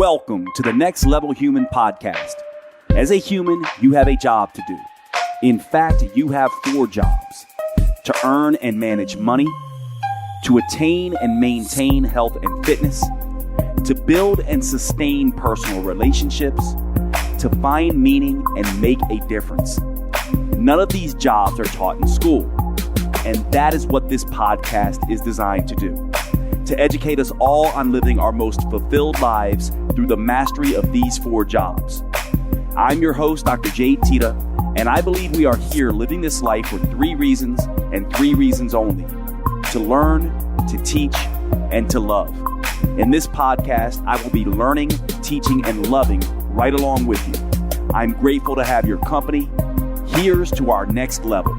Welcome to the Next Level Human podcast. As a human, you have a job to do. In fact, you have 4 jobs: to earn and manage money, to attain and maintain health and fitness, to build and sustain personal relationships, to find meaning and make a difference. None of these jobs are taught in school, and that is what this podcast is designed to do. To educate us all on living our most fulfilled lives through the mastery of these 4 jobs. I'm your host, Dr. Jade, Teta, and I believe we are here living this life for 3 reasons and 3 reasons only: to learn, to teach, and to love. In this podcast, I will be learning, teaching, and loving right along with you. I'm grateful to have your company. Here's to our next level.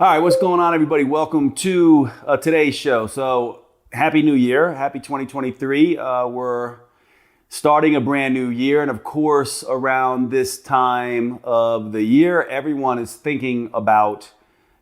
All right, what's going on, everybody? Welcome to today's show. So, Happy New Year. Happy 2023. We're starting a brand new year. And of course, around this time of the year, everyone is thinking about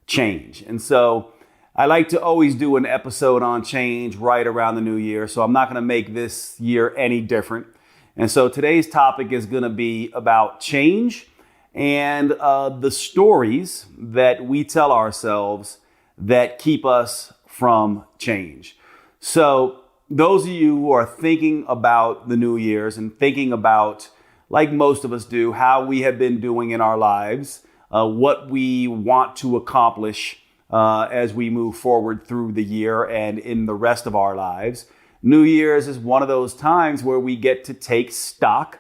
change. And so I like to always do an episode on change right around the new year. So I'm not going to make this year any different. And so today's topic is going to be about change and the stories that we tell ourselves that keep us from change. So those of you who are thinking about the New Year's and thinking about, like most of us do, how we have been doing in our lives, what we want to accomplish as we move forward through the year and in the rest of our lives, New Year's is one of those times where we get to take stock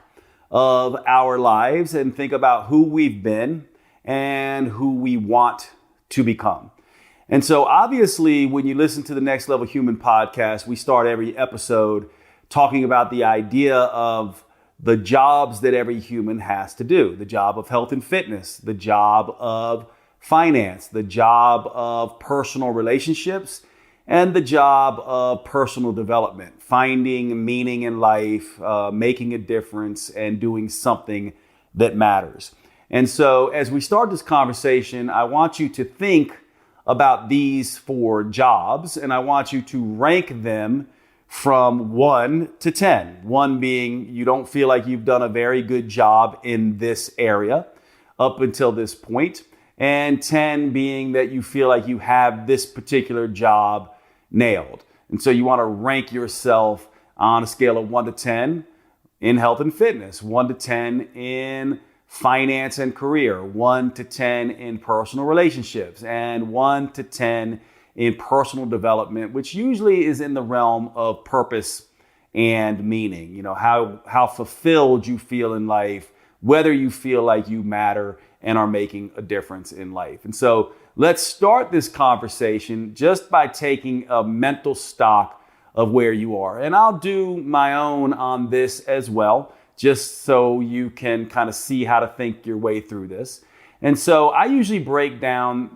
of our lives and think about who we've been and who we want to become. And so obviously, when you listen to the Next Level Human podcast, we start every episode talking about the idea of the jobs that every human has to do: the job of health and fitness, the job of finance, the job of personal relationships, and the job of personal development, finding meaning in life, making a difference, and doing something that matters. And so as we start this conversation, I want you to think about these 4 jobs, and I want you to rank them from 1 to 10. 1 being you don't feel like you've done a very good job in this area up until this point, and 10 being that you feel like you have this particular job nailed. And so you want to rank yourself on a scale of 1 to 10 in health and fitness, 1 to 10 in finance and career, 1 to 10 in personal relationships, and 1 to 10 in personal development, which usually is in the realm of purpose and meaning. You know, how fulfilled you feel in life, whether you feel like you matter and are making a difference in life. And so let's start this conversation just by taking a mental stock of where you are. And I'll do my own on this as well, just so you can kind of see how to think your way through this. And so I usually break down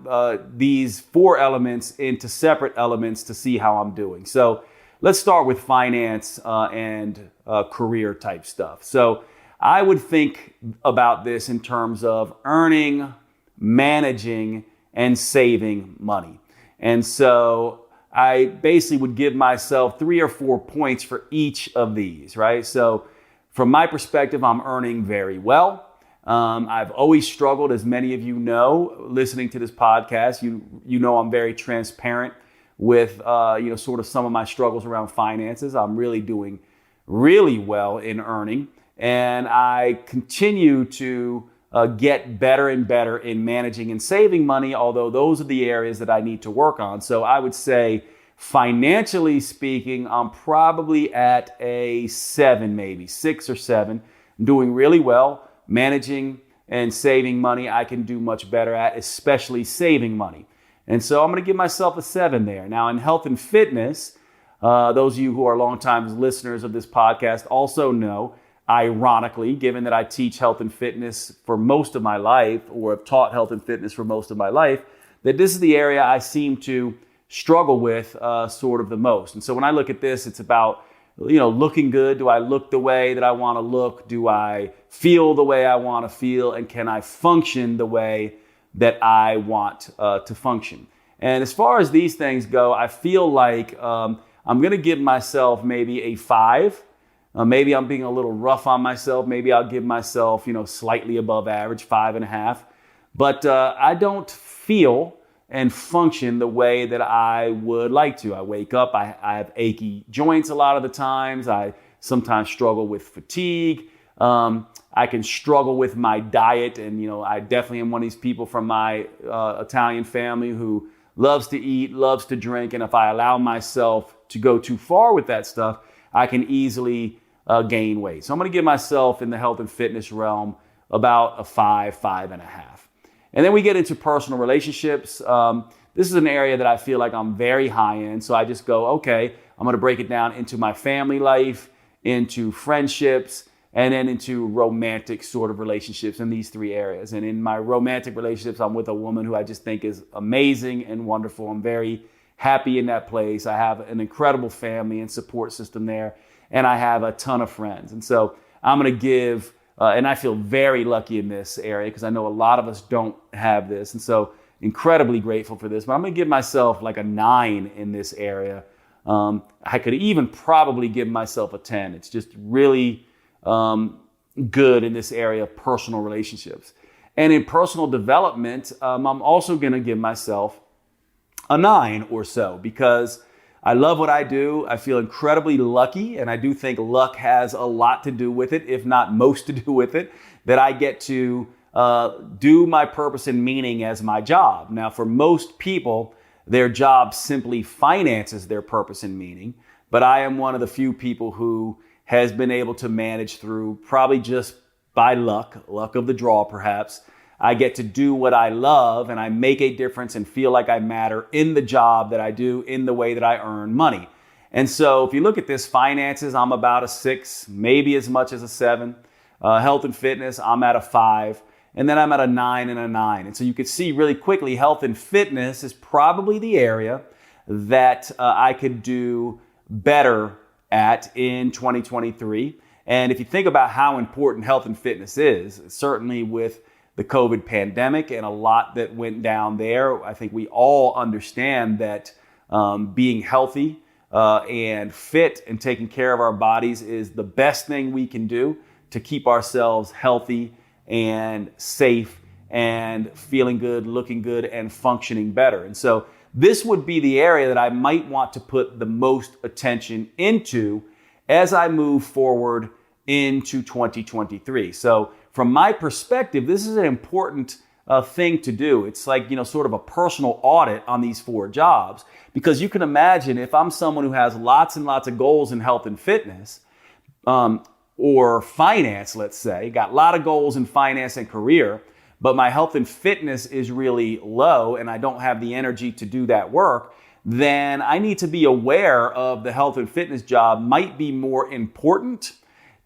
these 4 elements into separate elements to see how I'm doing. So let's start with finance and career type stuff. So I would think about this in terms of earning, managing, and saving money. And so I basically would give myself 3 or 4 points for each of these, right? So from my perspective, I'm earning very well. I've always struggled, as many of you know, listening to this podcast. You know I'm very transparent with sort of some of my struggles around finances. I'm really doing really well in earning, and I continue to get better and better in managing and saving money, although those are the areas that I need to work on. So I would say, financially speaking, I'm probably at a 7, maybe 6 or 7. I'm doing really well. Managing and saving money, I can do much better at, especially saving money. And so I'm going to give myself a 7 there. Now, in health and fitness, those of you who are longtime listeners of this podcast also know, ironically, given that I teach health and fitness for most of my life, or have taught health and fitness for most of my life, that this is the area I seem to struggle with sort of the most. And so when I look at this, it's about looking good. Do I look the way that I want to look? Do I feel the way I want to feel, and can I function the way that I want to function? And as far as these things go, I feel like I'm going to give myself maybe a 5. Maybe I'm being a little rough on myself. Maybe I'll give myself, slightly above average, 5.5. But I don't feel and function the way that I would like to. I wake up, I have achy joints a lot of the times. I sometimes struggle with fatigue. I can struggle with my diet. And, I definitely am one of these people from my Italian family who loves to eat, loves to drink. And if I allow myself to go too far with that stuff, I can easily gain weight. So I'm going to give myself in the health and fitness realm about a 5, 5.5. And then we get into personal relationships. This is an area that I feel like I'm very high in. So I just go, okay, I'm going to break it down into my family life, into friendships, and then into romantic sort of relationships in these 3 areas. And in my romantic relationships, I'm with a woman who I just think is amazing and wonderful. I'm very happy in that place. I have an incredible family and support system there, and I have a ton of friends. And so I'm going to give, and I feel very lucky in this area because I know a lot of us don't have this. And so incredibly grateful for this, but I'm going to give myself like a 9 in this area. I could even probably give myself a 10. It's just really good in this area of personal relationships. And in personal development, I'm also going to give myself a 9 or so because I love what I do. I feel incredibly lucky, and I do think luck has a lot to do with it, if not most to do with it, that I get to do my purpose and meaning as my job. Now, for most people, their job simply finances their purpose and meaning, but I am one of the few people who has been able to manage through, probably just by luck of the draw perhaps. I get to do what I love, and I make a difference and feel like I matter in the job that I do, in the way that I earn money. And so if you look at this, finances, I'm about a 6, maybe as much as a 7. Health and fitness, I'm at a 5. And then I'm at a 9 and a 9. And so you can see really quickly, health and fitness is probably the area that I could do better at in 2023. And if you think about how important health and fitness is, certainly with the COVID pandemic and a lot that went down there, I think we all understand that being healthy and fit and taking care of our bodies is the best thing we can do to keep ourselves healthy and safe and feeling good, looking good, and functioning better. And so this would be the area that I might want to put the most attention into as I move forward into 2023. So from my perspective, this is an important thing to do. It's like, sort of a personal audit on these 4 jobs, because you can imagine if I'm someone who has lots and lots of goals in health and fitness, or finance, let's say, got a lot of goals in finance and career, but my health and fitness is really low and I don't have the energy to do that work, then I need to be aware of the health and fitness job might be more important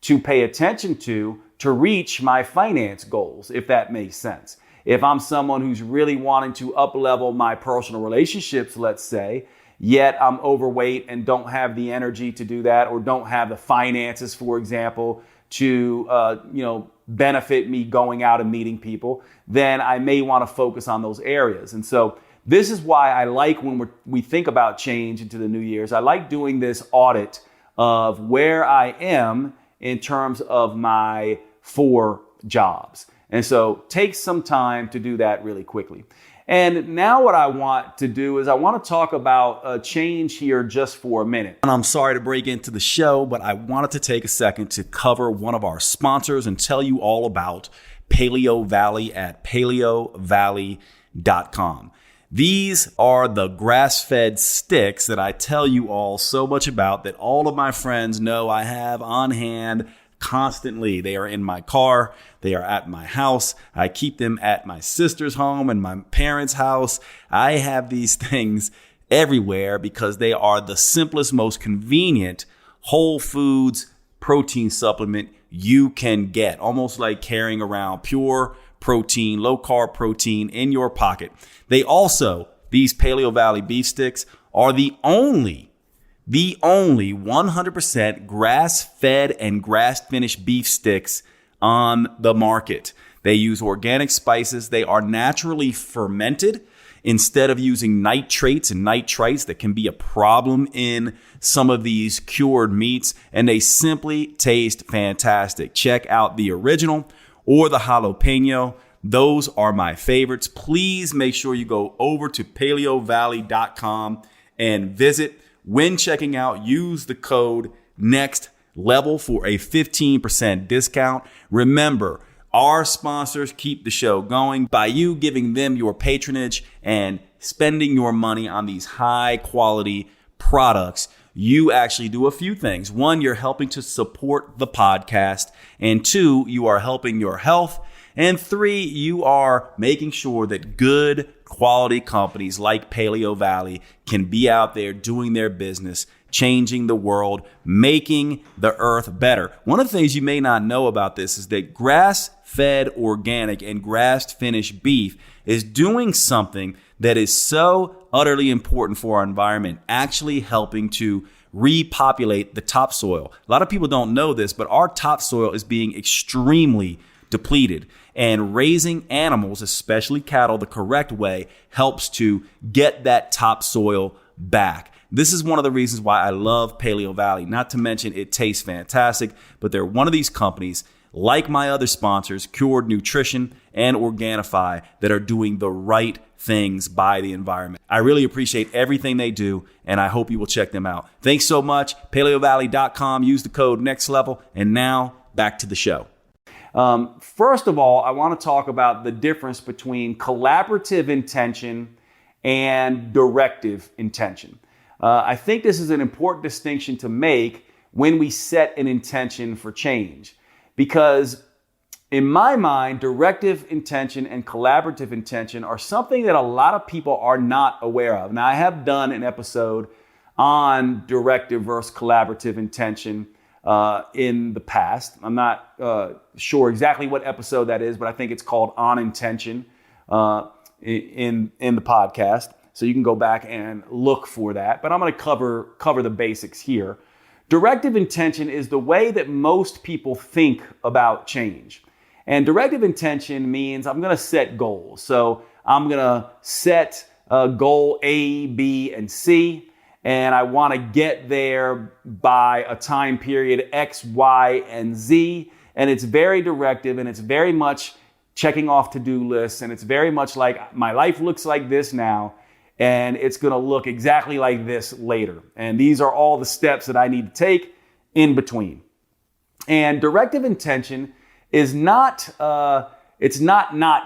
to pay attention to reach my finance goals, if that makes sense. If I'm someone who's really wanting to up-level my personal relationships, let's say, yet I'm overweight and don't have the energy to do that, or don't have the finances, for example, to benefit me going out and meeting people, then I may want to focus on those areas. And so this is why I like when we think about change into the new year's, I like doing this audit of where I am in terms of my 4 jobs. And so take some time to do that really quickly. And now what I want to do is I want to talk about a change here just for a minute. And I'm sorry to break into the show, but I wanted to take a second to cover one of our sponsors and tell you all about Paleo Valley at paleovalley.com. These are the grass-fed sticks that I tell you all so much about, that all of my friends know I have on hand constantly. They are in my car. They are at my house. I keep them at my sister's home and my parents' house. I have these things everywhere because they are the simplest, most convenient whole foods protein supplement you can get. Almost like carrying around pure protein, low carb protein in your pocket. They also, these Paleo Valley beef sticks are the only 100% grass-fed and grass-finished beef sticks on the market. They use organic spices. They are naturally fermented instead of using nitrates and nitrites that can be a problem in some of these cured meats. And they simply taste fantastic. Check out the original or the jalapeno. Those are my favorites. Please make sure you go over to paleovalley.com and visit. When checking out, use the code NEXTLEVEL for a 15% discount. Remember, our sponsors keep the show going by you giving them your patronage and spending your money on these high quality products. You actually do a few things. One, you're helping to support the podcast. And two, you are helping your health. And three, you are making sure that good quality companies like Paleo Valley can be out there doing their business, changing the world, making the earth better. One of the things you may not know about this is that grass-fed organic and grass-finished beef is doing something that is so utterly important for our environment, actually helping to repopulate the topsoil. A lot of people don't know this, but our topsoil is being extremely depleted. And raising animals, especially cattle, the correct way helps to get that topsoil back. This is one of the reasons why I love Paleo Valley. Not to mention it tastes fantastic, but they're one of these companies, like my other sponsors, Cured Nutrition and Organifi, that are doing the right things by the environment. I really appreciate everything they do, and I hope you will check them out. Thanks so much. PaleoValley.com. Use the code NEXTLEVEL. And now back to the show. First of all, I want to talk about the difference between collaborative intention and directive intention. I think this is an important distinction to make when we set an intention for change, because in my mind, directive intention and collaborative intention are something that a lot of people are not aware of. Now, I have done an episode on directive versus collaborative intention in the past. I'm not sure exactly what episode that is, but I think it's called On Intention in the podcast. So you can go back and look for that. But I'm going to cover the basics here. Directive intention is the way that most people think about change. And directive intention means I'm going to set goals. So I'm going to set goal A, B, and C. And I want to get there by a time period X, Y, and Z. And it's very directive, and it's very much checking off to-do lists. And it's very much like my life looks like this now, and it's going to look exactly like this later. And these are all the steps that I need to take in between. And directive intention is not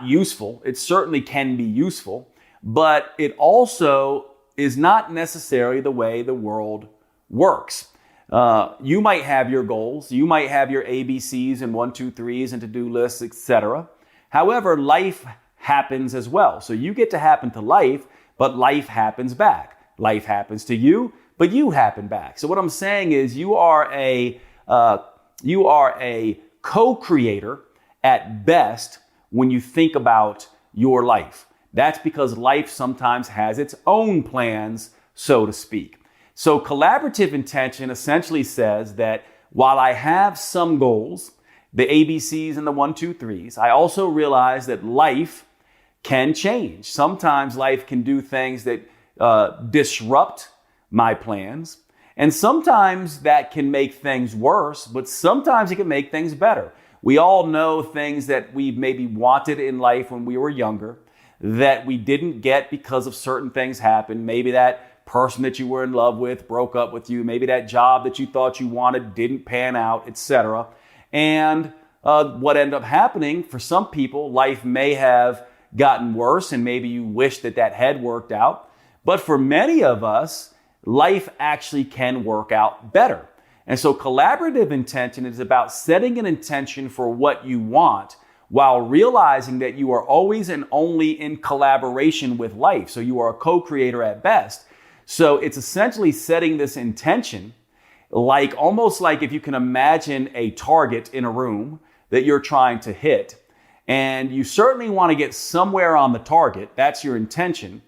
useful. It certainly can be useful, but it also is not necessarily the way the world works. You might have your goals. You might have your ABCs and 1, 2, 3s and to-do lists, etc. However, life happens as well. So you get to happen to life, but life happens back. Life happens to you, but you happen back. So what I'm saying is you are a co-creator at best when you think about your life. That's because life sometimes has its own plans, so to speak. So collaborative intention essentially says that while I have some goals, the ABCs and the 1, 2, 3s, I also realize that life can change. Sometimes life can do things that disrupt my plans. And sometimes that can make things worse, but sometimes it can make things better. We all know things that we maybe wanted in life when we were younger that we didn't get because of certain things happened. Maybe that person that you were in love with broke up with you. Maybe that job that you thought you wanted didn't pan out, etc. And what ended up happening for some people, life may have gotten worse, and maybe you wish that had worked out. But for many of us, life actually can work out better. And so collaborative intention is about setting an intention for what you want while realizing that you are always and only in collaboration with life. So you are a co-creator at best. So it's essentially setting this intention almost like if you can imagine a target in a room that you're trying to hit. And you certainly want to get somewhere on the target. That's your intention.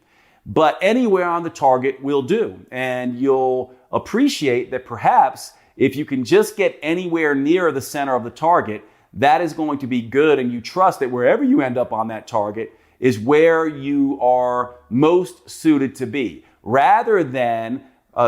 But anywhere on the target will do. And you'll appreciate that perhaps if you can just get anywhere near the center of the target, that is going to be good. And you trust that wherever you end up on that target is where you are most suited to be, rather than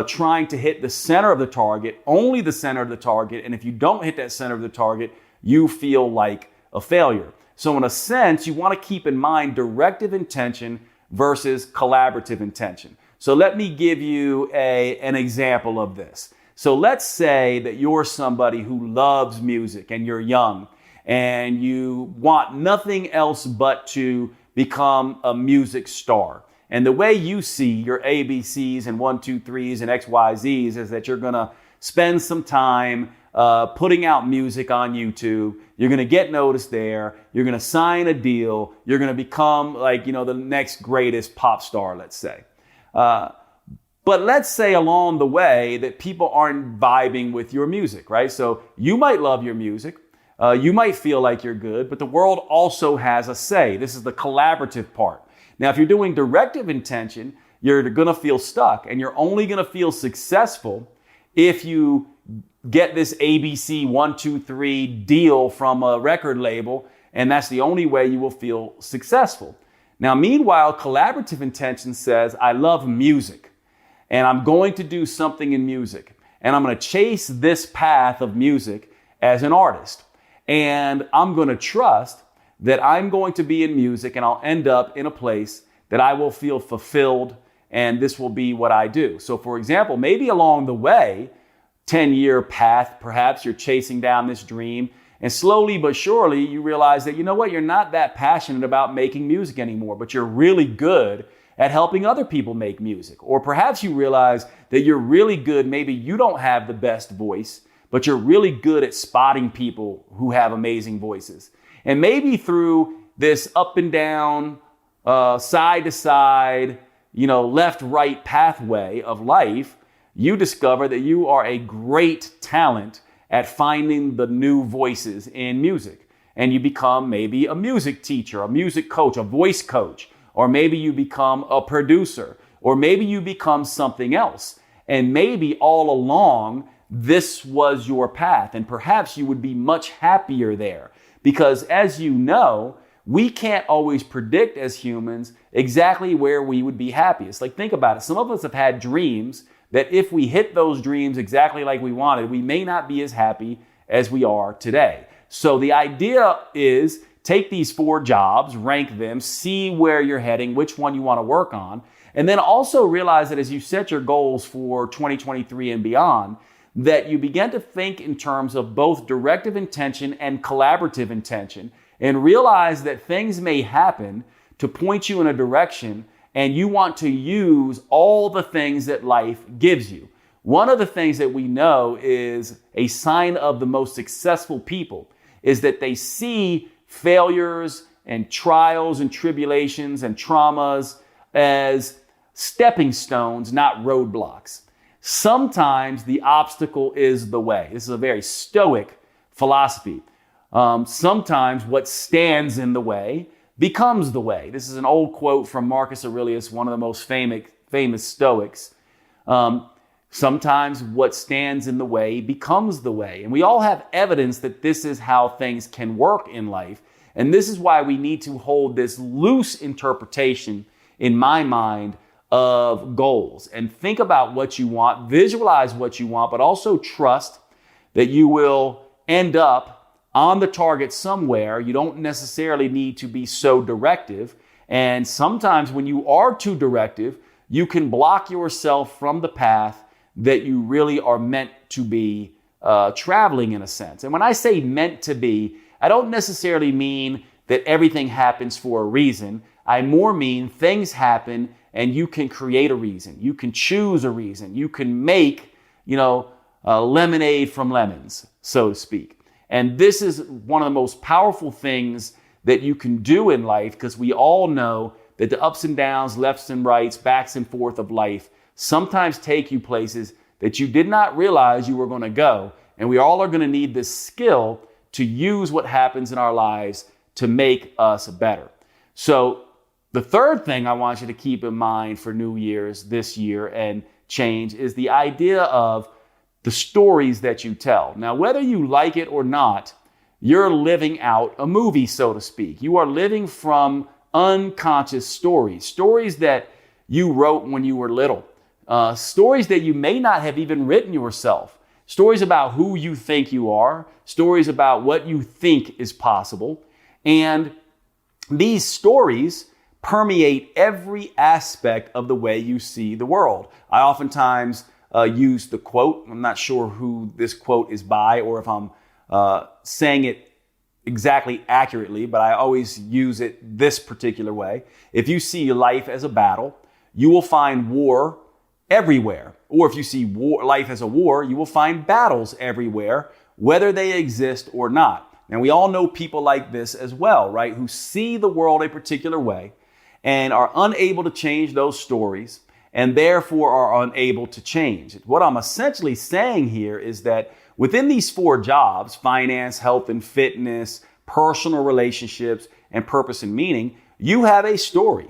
trying to hit the center of the target, only the center of the target. And if you don't hit that center of the target, you feel like a failure. So in a sense, you want to keep in mind directive intention versus collaborative intention. So let me give you an example of this. So let's say that you're somebody who loves music and you're young and you want nothing else but to become a music star. And the way you see your ABCs and 1, 2, 3s and XYZs is that you're going to spend some time putting out music on YouTube. You're going to get noticed there. You're going to sign a deal. You're going to become the next greatest pop star, let's say. But let's say along the way that people aren't vibing with your music, right? So you might love your music. You might feel like you're good, but the world also has a say. This is the collaborative part. Now, if you're doing directive intention, you're going to feel stuck, and you're only going to feel successful if you get this ABC 1, 2, 3 deal from a record label, and that's the only way you will feel successful. Now, meanwhile, collaborative intention says, I love music, and I'm going to do something in music, and I'm going to chase this path of music as an artist, and I'm going to trust that I'm going to be in music and I'll end up in a place that I will feel fulfilled, and this will be what I do. So for example, maybe along the way, 10-year path, perhaps you're chasing down this dream, and slowly but surely you realize that, you know what, you're not that passionate about making music anymore, but you're really good at helping other people make music. Or perhaps you realize that you're really good, maybe you don't have the best voice, but you're really good at spotting people who have amazing voices. And maybe through this up and down, side to side, left, right pathway of life, you discover that you are a great talent at finding the new voices in music. And you become maybe a music teacher, a music coach, a voice coach, or maybe you become a producer, or maybe you become something else. And maybe all along, this was your path, and perhaps you would be much happier there. Because as you know, we can't always predict as humans exactly where we would be happiest. Like, think about it. Some of us have had dreams that if we hit those dreams exactly like we wanted, we may not be as happy as we are today. So the idea is take these 4 jobs, rank them, see where you're heading, which one you want to work on, and then also realize that as you set your goals for 2023 and beyond, that you begin to think in terms of both directive intention and collaborative intention, and realize that things may happen to point you in a direction, and you want to use all the things that life gives you. One of the things that we know is a sign of the most successful people is that they see failures and trials and tribulations and traumas as stepping stones, not roadblocks. Sometimes the obstacle is the way. This is a very stoic philosophy. Sometimes what stands in the way becomes the way. This is an old quote from Marcus Aurelius, one of the most famous Stoics. Sometimes what stands in the way becomes the way. And we all have evidence that this is how things can work in life. And this is why we need to hold this loose interpretation, in my mind, of goals, and think about what you want, visualize what you want, but also trust that you will end up on the target somewhere. You don't necessarily need to be so directive. And sometimes when you are too directive, you can block yourself from the path that you really are meant to be traveling, in a sense. And when I say meant to be, I don't necessarily mean that everything happens for a reason. I more mean things happen and you can create a reason. You can choose a reason. You can make, lemonade from lemons, so to speak. And this is one of the most powerful things that you can do in life, because we all know that the ups and downs, lefts and rights, backs and forth of life sometimes take you places that you did not realize you were going to go. And we all are going to need this skill to use what happens in our lives to make us better. So the third thing I want you to keep in mind for New Year's this year and change is the idea of the stories that you tell. Now, whether you like it or not, you're living out a movie, so to speak. You are living from unconscious stories that you wrote when you were little, stories that you may not have even written yourself, stories about who you think you are, stories about what you think is possible. And these stories permeate every aspect of the way you see the world. I oftentimes use the quote. I'm not sure who this quote is by or if I'm saying it exactly accurately, but I always use it this particular way. If you see life as a battle, you will find war everywhere. Or if you see life as a war, you will find battles everywhere, whether they exist or not. And we all know people like this as well, right? Who see the world a particular way and are unable to change those stories and therefore are unable to change. What I'm essentially saying here is that within these 4 jobs, finance, health and fitness, personal relationships, and purpose and meaning, you have a story.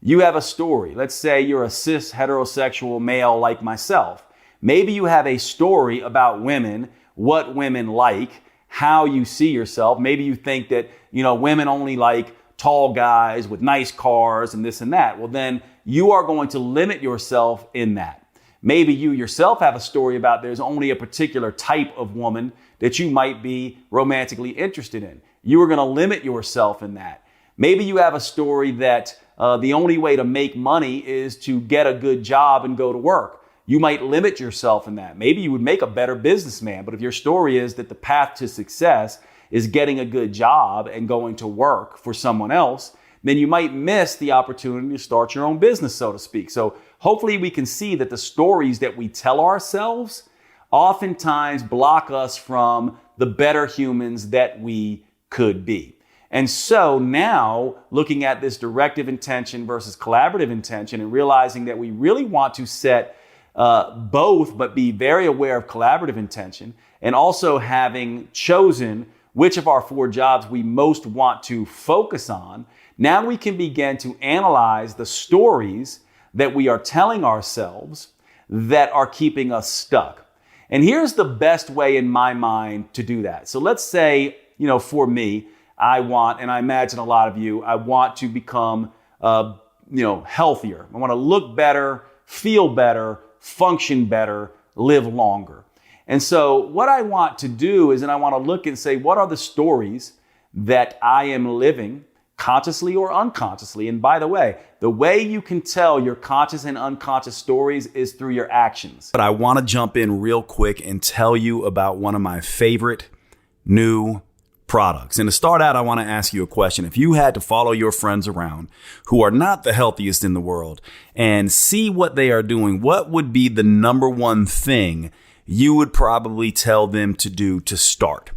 You have a story. Let's say you're a cis heterosexual male like myself. Maybe you have a story about women, what women like, how you see yourself. Maybe you think that, women only like tall guys with nice cars and this and that. Well, then you are going to limit yourself in that. Maybe you yourself have a story about there's only a particular type of woman that you might be romantically interested in. You are going to limit yourself in that. Maybe you have a story that the only way to make money is to get a good job and go to work. You might limit yourself in that. Maybe you would make a better businessman, but if your story is that the path to success is getting a good job and going to work for someone else, then you might miss the opportunity to start your own business, so to speak. So hopefully we can see that the stories that we tell ourselves oftentimes block us from the better humans that we could be. And so now looking at this directive intention versus collaborative intention and realizing that we really want to set both, but be very aware of collaborative intention, and also having chosen which of our 4 jobs we most want to focus on, now we can begin to analyze the stories that we are telling ourselves that are keeping us stuck. And here's the best way in my mind to do that. So let's say, for me, I want, and I imagine a lot of you, I want to become, healthier. I want to look better, feel better, function better, live longer. And so what I want to do is, and I want to look and say, what are the stories that I am living consciously or unconsciously? And by the way you can tell your conscious and unconscious stories is through your actions. But I want to jump in real quick and tell you about one of my favorite new products. And to start out, I want to ask you a question. If you had to follow your friends around who are not the healthiest in the world and see what they are doing, what would be the number one thing you would probably tell them to do to start?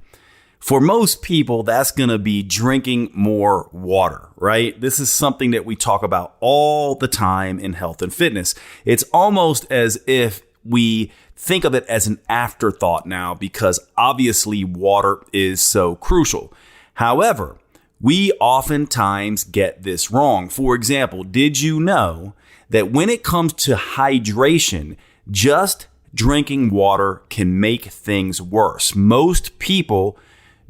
For most people, that's going to be drinking more water, right? This is something that we talk about all the time in health and fitness. It's almost as if we think of it as an afterthought now because obviously water is so crucial. However, we oftentimes get this wrong. For example, did you know that when it comes to hydration, just drinking water can make things worse? Most people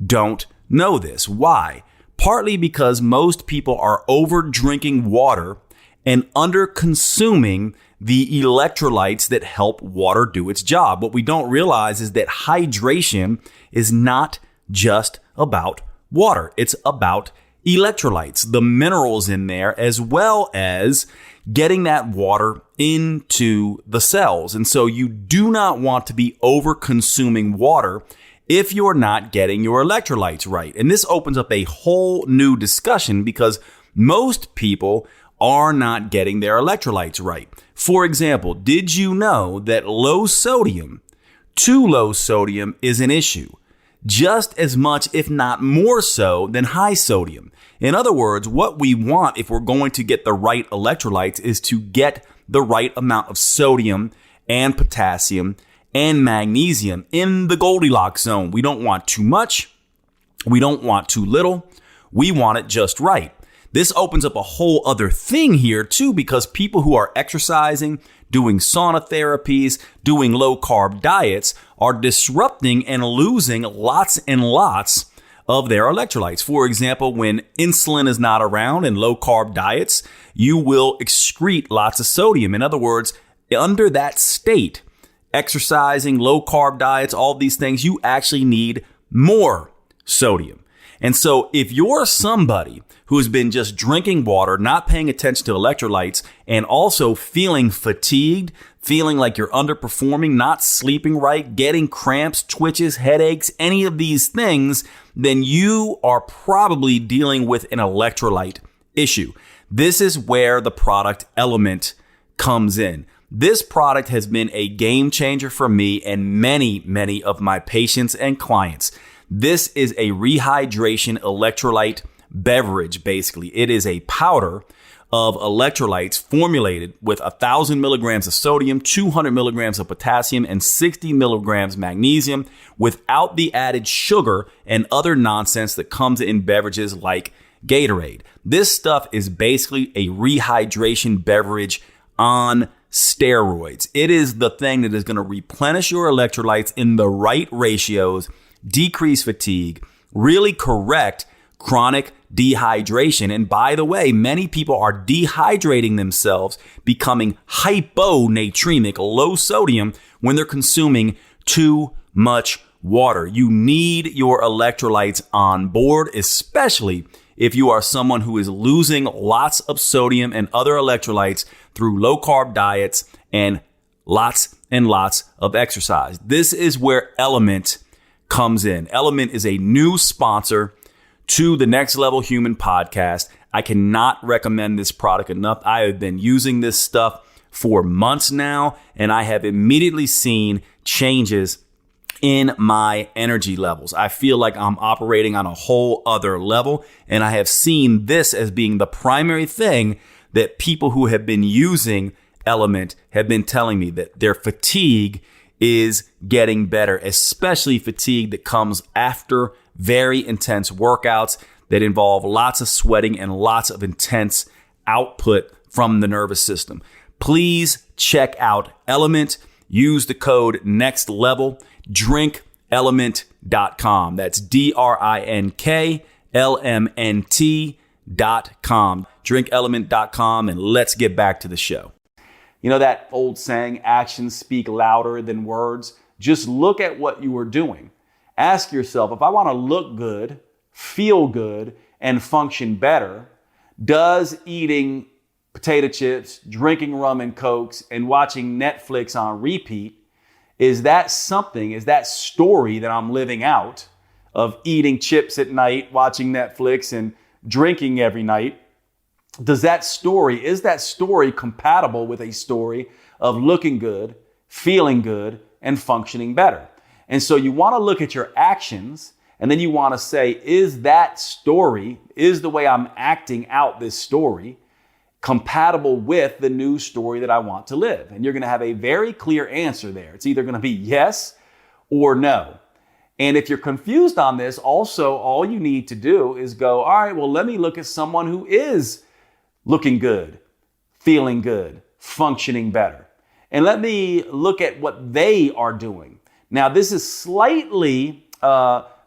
don't know this. Why? Partly because most people are over drinking water and under consuming the electrolytes that help water do its job. What we don't realize is that hydration is not just about water. It's about electrolytes, the minerals in there, as well as getting that water into the cells. And so you do not want to be over consuming water if you're not getting your electrolytes right. And this opens up a whole new discussion because most people are not getting their electrolytes right. For example, did you know that low sodium, too low sodium, is an issue? Just as much, if not more so, than high sodium. In other words, what we want if we're going to get the right electrolytes is to get the right amount of sodium and potassium and magnesium in the Goldilocks zone. We don't want too much. We don't want too little. We want it just right. This opens up a whole other thing here too, because people who are exercising, doing sauna therapies, doing low carb diets are disrupting and losing lots and lots of their electrolytes. For example, when insulin is not around in low carb diets, you will excrete lots of sodium. In other words, under that state, exercising, low carb diets, all these things, you actually need more sodium. And so if you're somebody who's been just drinking water, not paying attention to electrolytes, and also feeling fatigued, feeling like you're underperforming, not sleeping right, getting cramps, twitches, headaches, any of these things, then you are probably dealing with an electrolyte issue. This is where the product Element comes in. This product has been a game changer for me and many of my patients and clients. This is a rehydration electrolyte beverage, basically. It is a powder of electrolytes formulated with 1,000 milligrams of sodium, 200 milligrams of potassium, and 60 milligrams magnesium without the added sugar and other nonsense that comes in beverages like Gatorade. This stuff is basically a rehydration beverage on steroids. It is the thing that is going to replenish your electrolytes in the right ratios, decrease fatigue, really correct chronic dehydration. And by the way, many people are dehydrating themselves, becoming hyponatremic, low sodium, when they're consuming too much water. You need your electrolytes on board, especially if you are someone who is losing lots of sodium and other electrolytes through low carb diets and lots of exercise. This is where Element comes in. Element is a new sponsor to the Next Level Human podcast. I cannot recommend this product enough. I have been using this stuff for months now, and I have immediately seen changes in my energy levels. I feel like I'm operating on a whole other level, and I have seen this as being the primary thing that people who have been using Element have been telling me, that their fatigue is getting better, especially fatigue that comes after very intense workouts that involve lots of sweating and lots of intense output from the nervous system. Please check out Element. Use the code NEXTLEVEL. DrinkElement.com. That's DrinkElement.com. DrinkElement.com. And let's get back to the show. You know that old saying, actions speak louder than words? Just look at what you are doing. Ask yourself, if I want to look good, feel good, and function better, does eating potato chips, drinking rum and cokes, and watching Netflix on repeat, is that story that I'm living out of eating chips at night, watching Netflix, and drinking every night? Is that story compatible with a story of looking good, feeling good, and functioning better? And so you want to look at your actions, and then you want to say, is the way I'm acting out this story compatible with the new story that I want to live? And you're going to have a very clear answer there. It's either going to be yes or no. And if you're confused on this, also all you need to do is go, all right, well, let me look at someone who is looking good, feeling good, functioning better. And let me look at what they are doing. Now, this is slightly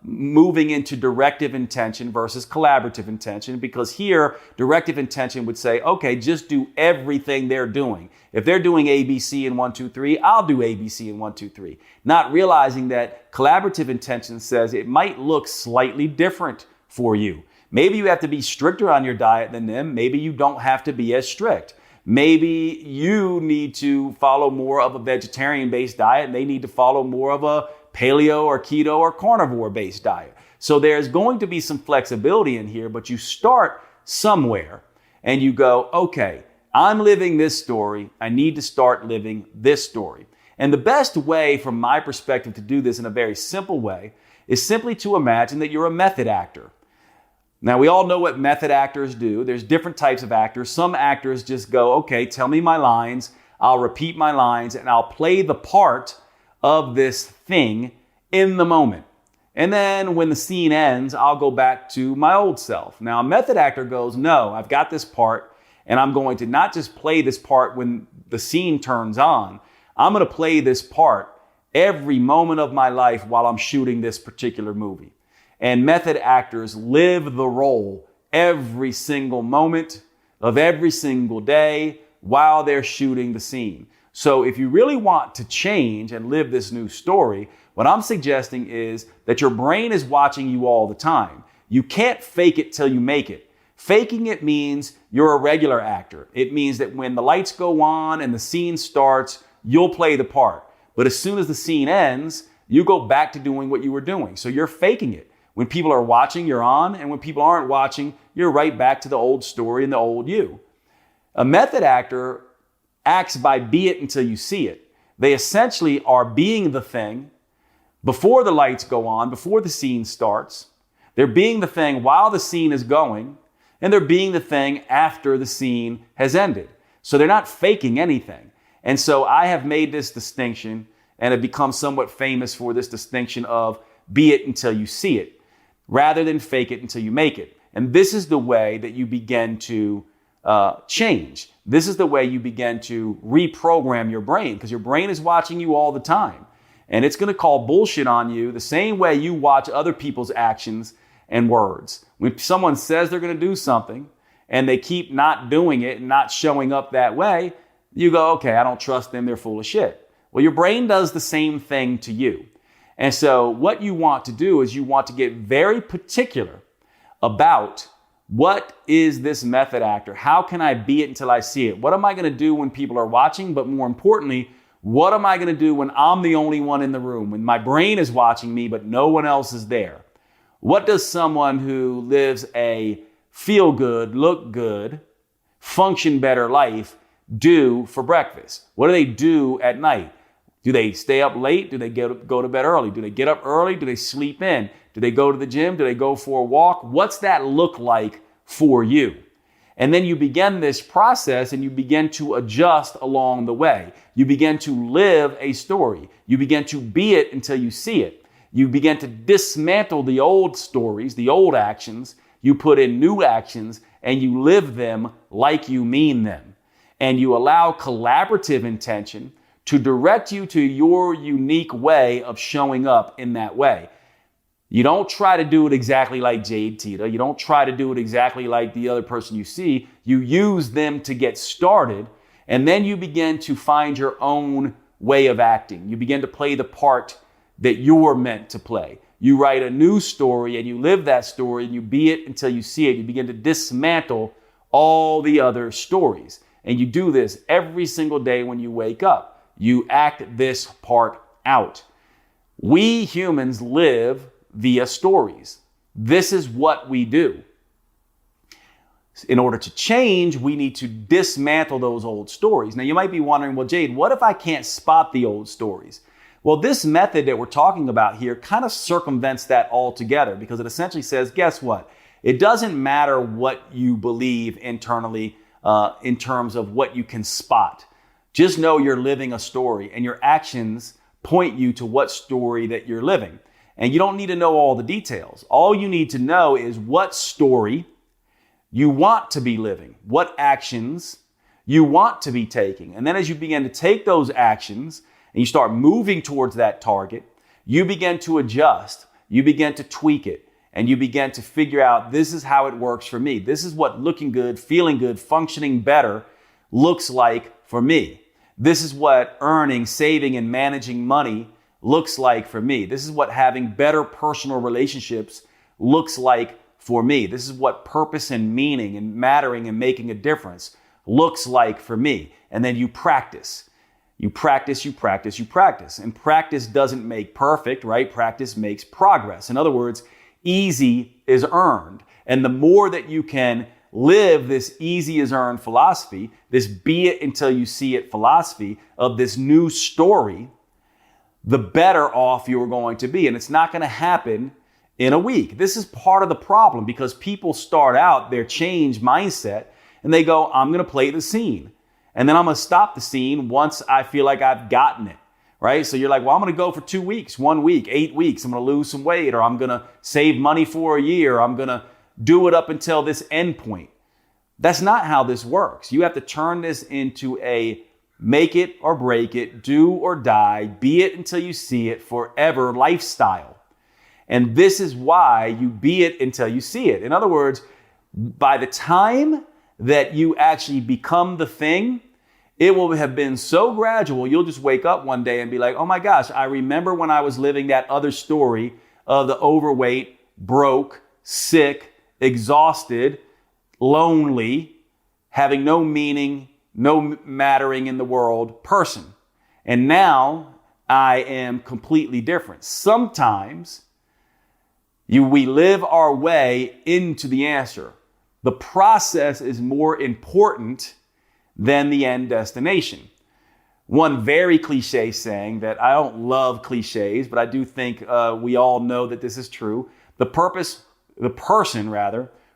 moving into directive intention versus collaborative intention, because here, directive intention would say, okay, just do everything they're doing. If they're doing ABC and 1, 2, 3, I'll do ABC and 1, 2, 3. Not realizing that collaborative intention says it might look slightly different for you. Maybe you have to be stricter on your diet than them. Maybe you don't have to be as strict. Maybe you need to follow more of a vegetarian-based diet, and they need to follow more of a paleo or keto or carnivore-based diet. So there's going to be some flexibility in here, but you start somewhere and you go, okay, I'm living this story. I need to start living this story. And the best way, from my perspective, to do this in a very simple way is simply to imagine that you're a method actor. Now, we all know what method actors do. There's different types of actors. Some actors just go, okay, tell me my lines. I'll repeat my lines and I'll play the part of this thing in the moment. And then when the scene ends, I'll go back to my old self. Now, a method actor goes, no, I've got this part and I'm going to not just play this part when the scene turns on. I'm going to play this part every moment of my life while I'm shooting this particular movie. And method actors live the role every single moment of every single day while they're shooting the scene. So if you really want to change and live this new story, what I'm suggesting is that your brain is watching you all the time. You can't fake it till you make it. Faking it means you're a regular actor. It means that when the lights go on and the scene starts, you'll play the part. But as soon as the scene ends, you go back to doing what you were doing. So you're faking it. When people are watching, you're on. And when people aren't watching, you're right back to the old story and the old you. A method actor acts by be it until you see it. They essentially are being the thing before the lights go on, before the scene starts. They're being the thing while the scene is going, and they're being the thing after the scene has ended. So they're not faking anything. And so I have made this distinction and have become somewhat famous for this distinction of be it until you see it, rather than fake it until you make it. And this is the way that you begin to change. This is the way you begin to reprogram your brain, because your brain is watching you all the time. And it's going to call bullshit on you the same way you watch other people's actions and words. When someone says they're going to do something and they keep not doing it and not showing up that way, you go, okay, I don't trust them. They're full of shit. Well, your brain does the same thing to you. And so what you want to do is you want to get very particular about what is this method actor? How can I be it until I see it? What am I going to do when people are watching? But more importantly, what am I going to do when I'm the only one in the room, when my brain is watching me, but no one else is there? What does someone who lives a feel good, look good, function better life do for breakfast? What do they do at night? Do they stay up late? Do they go to bed early? Do they get up early? Do they sleep in? Do they go to the gym? Do they go for a walk? What's that look like for you? And then you begin this process and you begin to adjust along the way. You begin to live a story. You begin to be it until you see it. You begin to dismantle the old stories, the old actions. You put in new actions and you live them like you mean them. And you allow collaborative intention to direct you to your unique way of showing up in that way. You don't try to do it exactly like Jade, Teta. You don't try to do it exactly like the other person you see. You use them to get started, and then you begin to find your own way of acting. You begin to play the part that you're meant to play. You write a new story, and you live that story, and you be it until you see it. You begin to dismantle all the other stories. And you do this every single day when you wake up. You act this part out. We humans live via stories. This is what we do. In order to change, we need to dismantle those old stories. Now, you might be wondering, well, Jade, what if I can't spot the old stories? Well, this method that we're talking about here kind of circumvents that altogether, because it essentially says, guess what? It doesn't matter what you believe internally in terms of what you can spot. Just know you're living a story, and your actions point you to what story that you're living. And you don't need to know all the details. All you need to know is what story you want to be living, what actions you want to be taking. And then as you begin to take those actions and you start moving towards that target, you begin to adjust, you begin to tweak it, and you begin to figure out, this is how it works for me. This is what looking good, feeling good, functioning better looks like for me. This is what earning, saving, and managing money looks like for me. This is what having better personal relationships looks like for me. This is what purpose and meaning and mattering and making a difference looks like for me. And then you practice. You practice, you practice, you practice. And practice doesn't make perfect, right? Practice makes progress. In other words, easy is earned. And the more that you can live this easy is earned philosophy, this be it until you see it philosophy of this new story, the better off you're going to be. And it's not going to happen in a week. This is part of the problem, because people start out their change mindset and they go, I'm going to play the scene. And then I'm going to stop the scene once I feel like I've gotten it, right? So you're like, well, I'm going to go for 2 weeks, 1 week, 8 weeks. I'm going to lose some weight, or I'm going to save money for a year. Or I'm going to do it up until this end point. That's not how this works. You have to turn this into a make it or break it, do or die, be it until you see it forever lifestyle. And this is why you be it until you see it. In other words, by the time that you actually become the thing, it will have been so gradual, you'll just wake up one day and be like, oh my gosh, I remember when I was living that other story of the overweight, broke, sick, exhausted, lonely, having no meaning, no mattering in the world person. And now I am completely different. Sometimes we live our way into the answer. The process is more important than the end destination. One very cliche saying that I don't love cliches, but I do think we all know that this is true. The person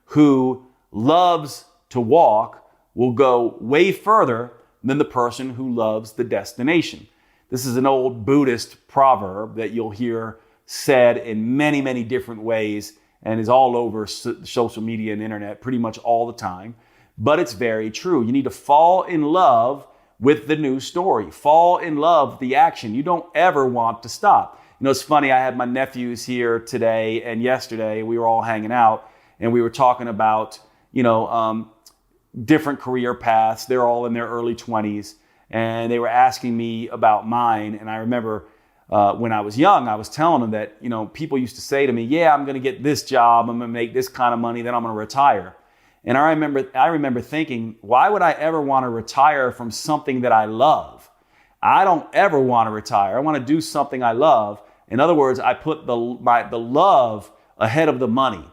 who loves to walk will go way further than the person who loves the destination. This is an old Buddhist proverb that you'll hear said in many, many different ways and is all over social media and internet pretty much all the time. But it's very true. You need to fall in love with the new story. Fall in love with the action. You don't ever want to stop. You know, it's funny. I had my nephews here today and yesterday. We were all hanging out and we were talking about, different career paths. They're all in their early 20s and they were asking me about mine. And I remember when I was young, I was telling them that, people used to say to me, yeah, I'm going to get this job. I'm going to make this kind of money. Then I'm going to retire. And I remember thinking, why would I ever want to retire from something that I love? I don't ever want to retire. I want to do something I love. In other words, I put the love ahead of the money.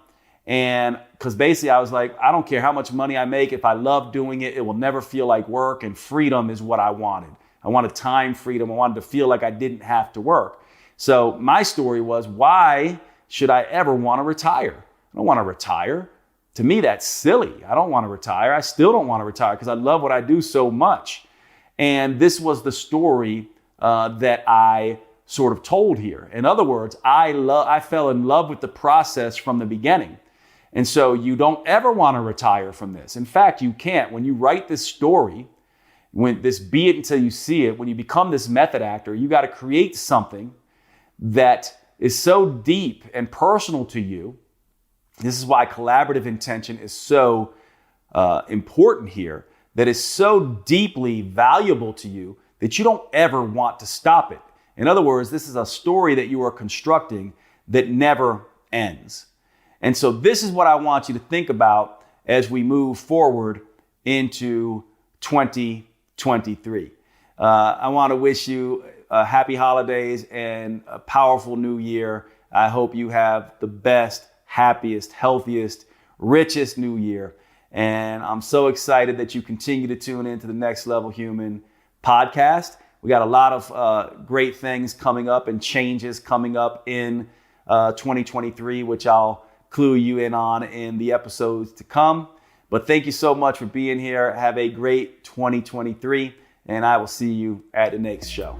And because basically I was like, I don't care how much money I make. If I love doing it, it will never feel like work. And freedom is what I wanted. I wanted time freedom. I wanted to feel like I didn't have to work. So my story was, why should I ever want to retire? I don't want to retire. To me, that's silly. I don't want to retire. I still don't want to retire because I love what I do so much. And this was the story that I sort of told here. In other words, I fell in love with the process from the beginning. And so you don't ever want to retire from this. In fact, you can't. When you write this story, when this be it until you see it, when you become this method actor, you got to create something that is so deep and personal to you. This is why collaborative intention is so important here, that is so deeply valuable to you that you don't ever want to stop it. In other words, this is a story that you are constructing that never ends. And so this is what I want you to think about as we move forward into 2023. I want to wish you happy holidays and a powerful new year. I hope you have the best, happiest, healthiest, richest new year. And I'm so excited that you continue to tune into the Next Level Human podcast. We got a lot of great things coming up and changes coming up in 2023, which I'll clue you in on in the episodes to come. But thank you so much for being here. Have a great 2023, and I will see you at the next show.